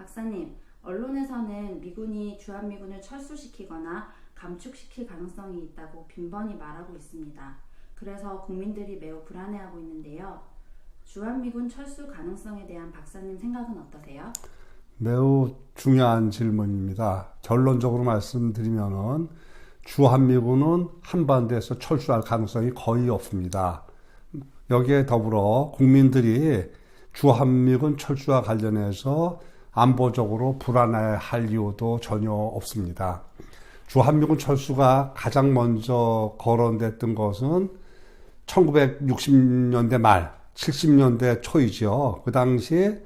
박사님, 언론에서는 미군이 주한미군을 철수시키거나 감축시킬 가능성이 있다고 빈번히 말하고 있습니다. 그래서 국민들이 매우 불안해하고 있는데요. 주한미군 철수 가능성에 대한 박사님 생각은 어떠세요? 매우 중요한 질문입니다. 결론적으로 말씀드리면은 주한미군은 한반도에서 철수할 가능성이 거의 없습니다. 여기에 더불어 국민들이 주한미군 철수와 관련해서 안보적으로 불안해할 이유도 전혀 없습니다. 주한미군 철수가 가장 먼저 거론됐던 것은 1960년대 말, 70년대 초이죠. 그 당시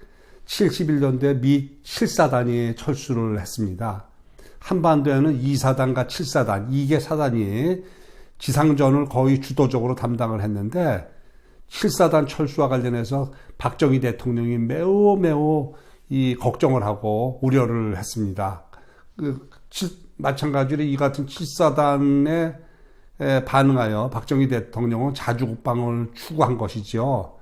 71년도에 미 7사단이 철수를 했습니다. 한반도에는 2사단과 7사단, 2개 사단이 지상전을 거의 주도적으로 담당을 했는데 7사단 철수와 관련해서 박정희 대통령이 매우 걱정을 하고 우려를 했습니다. 마찬가지로 이 같은 7사단에 반응하여 박정희 대통령은 자주국방을 추구한 것이죠.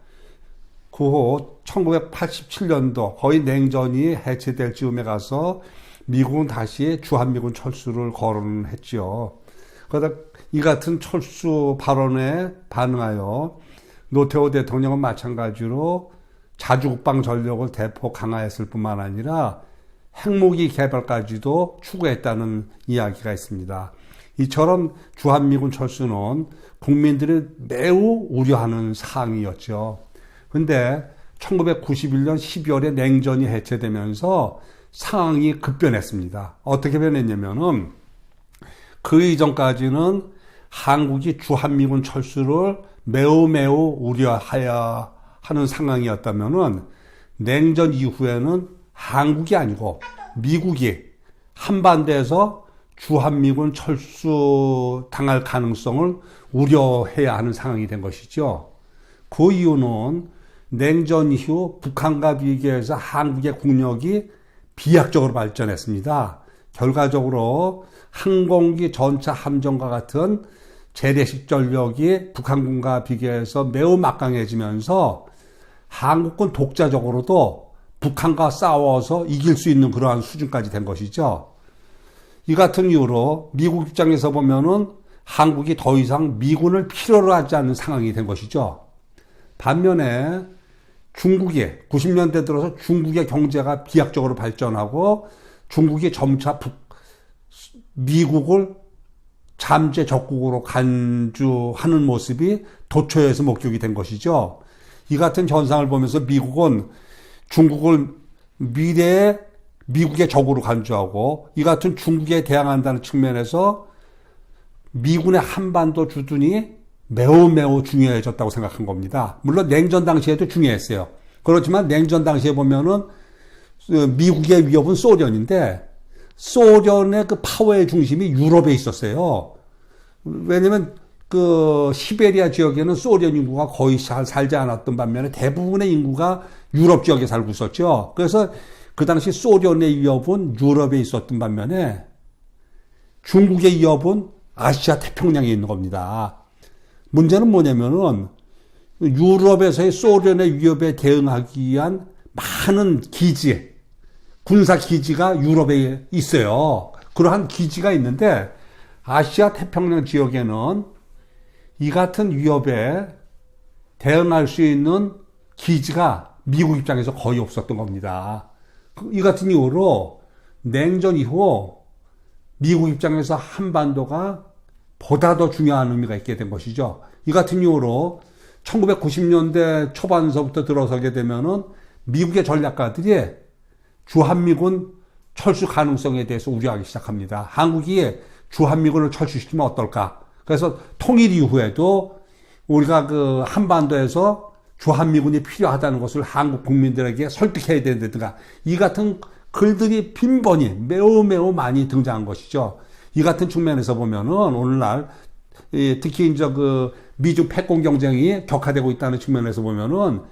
그 후 1987년도 거의 냉전이 해체될 즈음에 가서 미국은 다시 주한미군 철수를 거론했죠. 그러다 이 같은 철수 발언에 반응하여 노태우 대통령은 마찬가지로 자주국방 전력을 대폭 강화했을 뿐만 아니라 핵무기 개발까지도 추구했다는 이야기가 있습니다. 이처럼 주한미군 철수는 국민들이 매우 우려하는 사항이었죠. 근데 1991년 12월에 냉전이 해체되면서 상황이 급변했습니다. 어떻게 변했냐면은 그 이전까지는 한국이 주한미군 철수를 매우 우려해야 하는 상황이었다면은 냉전 이후에는 한국이 아니고 미국이 한반도에서 주한미군 철수 당할 가능성을 우려해야 하는 상황이 된 것이죠. 그 이유는 냉전 이후 북한과 비교해서 한국의 국력이 비약적으로 발전했습니다. 결과적으로 항공기, 전차, 함정과 같은 재래식 전력이 북한군과 비교해서 매우 막강해지면서 한국군 독자적으로도 북한과 싸워서 이길 수 있는 그러한 수준까지 된 것이죠. 이 같은 이유로 미국 입장에서 보면은 한국이 더 이상 미군을 필요로 하지 않는 상황이 된 것이죠. 반면에 중국이 90년대 들어서 중국의 경제가 비약적으로 발전하고 중국이 점차 미국을 잠재 적국으로 간주하는 모습이 도처에서 목격이 된 것이죠. 이 같은 현상을 보면서 미국은 중국을 미래의 미국의 적으로 간주하고 이 같은 중국에 대항한다는 측면에서 미군의 한반도 주둔이 매우 중요해졌다고 생각한 겁니다. 물론 냉전 당시에도 중요했어요. 그렇지만 냉전 당시에 보면은 미국의 위협은 소련인데 소련의 그 파워의 중심이 유럽에 있었어요. 왜냐면 그 시베리아 지역에는 소련 인구가 거의 잘 살지 않았던 반면에 대부분의 인구가 유럽 지역에 살고 있었죠. 그래서 그 당시 소련의 위협은 유럽에 있었던 반면에 중국의 위협은 아시아 태평양에 있는 겁니다. 문제는 뭐냐면은 유럽에서의 소련의 위협에 대응하기 위한 많은 기지, 군사 기지가 유럽에 있어요. 그러한 기지가 있는데 아시아 태평양 지역에는 이 같은 위협에 대응할 수 있는 기지가 미국 입장에서 거의 없었던 겁니다. 이 같은 이유로 냉전 이후 미국 입장에서 한반도가 보다 더 중요한 의미가 있게 된 것이죠. 이 같은 이유로 1990년대 초반서부터 들어서게 되면은 미국의 전략가들이 주한미군 철수 가능성에 대해서 우려하기 시작합니다. 한국이 주한미군을 철수시키면 어떨까? 그래서 통일 이후에도 우리가 그 한반도에서 주한미군이 필요하다는 것을 한국 국민들에게 설득해야 된다든가 이 같은 글들이 빈번히 매우 많이 등장한 것이죠. 이 같은 측면에서 보면은 오늘날 특히 이제 그 미중 패권 경쟁이 격화되고 있다는 측면에서 보면은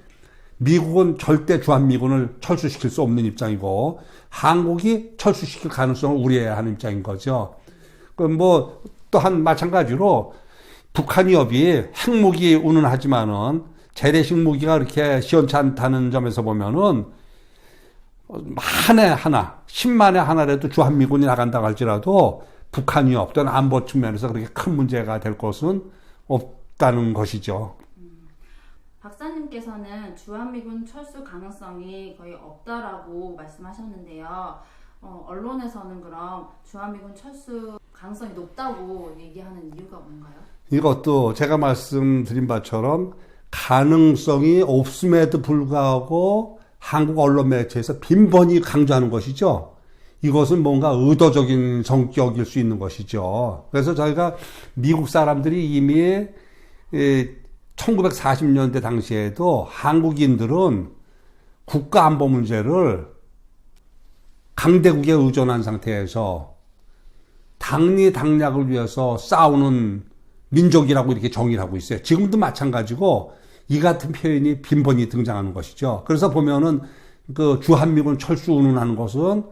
미국은 절대 주한미군을 철수시킬 수 없는 입장이고 한국이 철수시킬 가능성을 우려해야 하는 입장인 거죠. 뭐 또한 마찬가지로 북한 위협이 핵무기 운운하지만은 재래식 무기가 그렇게 시원치 않다는 점에서 보면은 한 해 하나, 10만에 하나라도 주한미군이 나간다고 할지라도 북한이 없던 안보 측면에서 그렇게 큰 문제가 될 것은 없다는 것이죠. 박사님께서는 주한미군 철수 가능성이 거의 없다라고 말씀하셨는데요. 언론에서는 그럼 주한미군 철수 가능성이 높다고 얘기하는 이유가 뭔가요? 이것도 제가 말씀드린 바처럼 가능성이 없음에도 불구하고 한국 언론 매체에서 빈번히 강조하는 것이죠. 이것은 뭔가 의도적인 성격일 수 있는 것이죠. 그래서 저희가 미국 사람들이 이미 1940년대 당시에도 한국인들은 국가안보 문제를 강대국에 의존한 상태에서 당리당략을 위해서 싸우는 민족이라고 이렇게 정의를 하고 있어요. 지금도 마찬가지고 이 같은 표현이 빈번히 등장하는 것이죠. 그래서 보면은 그 주한미군 철수 운운하는 것은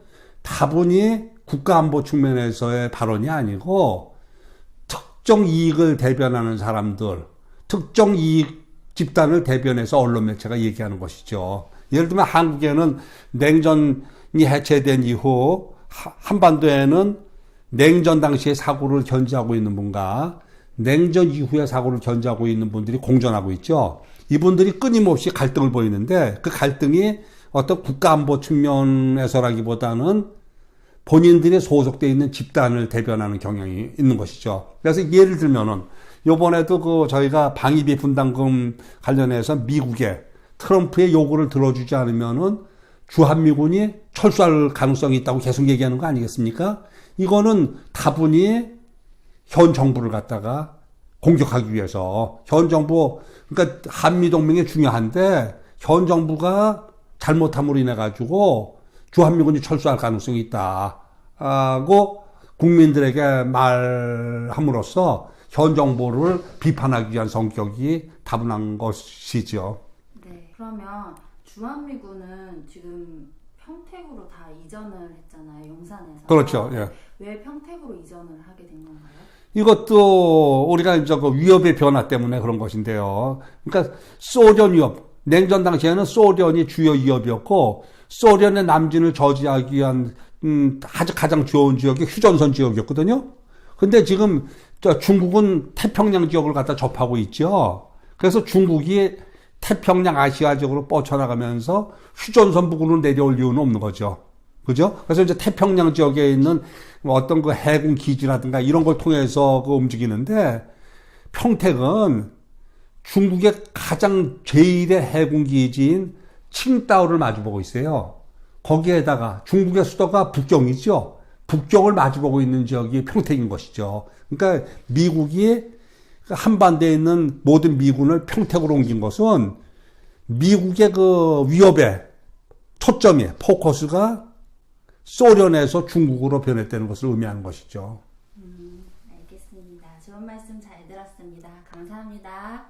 다분히 국가안보 측면에서의 발언이 아니고 특정 이익을 대변하는 사람들, 특정 이익 집단을 대변해서 언론 매체가 얘기하는 것이죠. 예를 들면 한국에는 냉전이 해체된 이후 한반도에는 냉전 당시의 사고를 견지하고 있는 분과 냉전 이후의 사고를 견지하고 있는 분들이 공존하고 있죠. 이분들이 끊임없이 갈등을 보이는데 그 갈등이 어떤 국가안보 측면에서라기보다는 본인들이 소속되어 있는 집단을 대변하는 경향이 있는 것이죠. 그래서 예를 들면은 요번에도 그 저희가 방위비 분담금 관련해서 미국의 트럼프의 요구를 들어주지 않으면은 주한미군이 철수할 가능성이 있다고 계속 얘기하는 거 아니겠습니까? 이거는 다분히 현 정부를 갖다가 공격하기 위해서 현 정부, 그러니까 한미동맹이 중요한데 현 정부가 잘못함으로 인해 가지고 주한미군이 철수할 가능성이 있다고 국민들에게 말함으로써 현 정부를 비판하기 위한 성격이 다분한 것이죠. 네, 그러면 주한미군은 지금 평택으로 다 이전을 했잖아요, 용산에서. 그렇죠. 예. 왜 평택으로 이전을 하게 된 건가요? 이것도 우리가 이제 그 위협의 변화 때문에 그런 것인데요. 그러니까 소련 위협, 냉전 당시에는 소련이 주요 위협이었고 소련의 남진을 저지하기 위한 가장 좋은 지역이 휴전선 지역이었거든요. 근데 지금 중국은 태평양 지역을 갖다 접하고 있죠. 그래서 중국이 태평양 아시아 지역으로 뻗쳐나가면서 휴전선 부근으로 내려올 이유는 없는 거죠. 그죠? 그래서 이제 태평양 지역에 있는 어떤 그 해군 기지라든가 이런 걸 통해서 그 움직이는데 평택은 중국의 가장 제1의 해군 기지인 칭다오를 마주보고 있어요. 거기에다가 중국의 수도가 북경이죠. 북경을 마주보고 있는 지역이 평택인 것이죠. 그러니까 미국이 한반도에 있는 모든 미군을 평택으로 옮긴 것은 미국의 그 위협의 초점이, 포커스가 소련에서 중국으로 변했다는 것을 의미하는 것이죠. 알겠습니다. 좋은 말씀 잘 들었습니다. 감사합니다.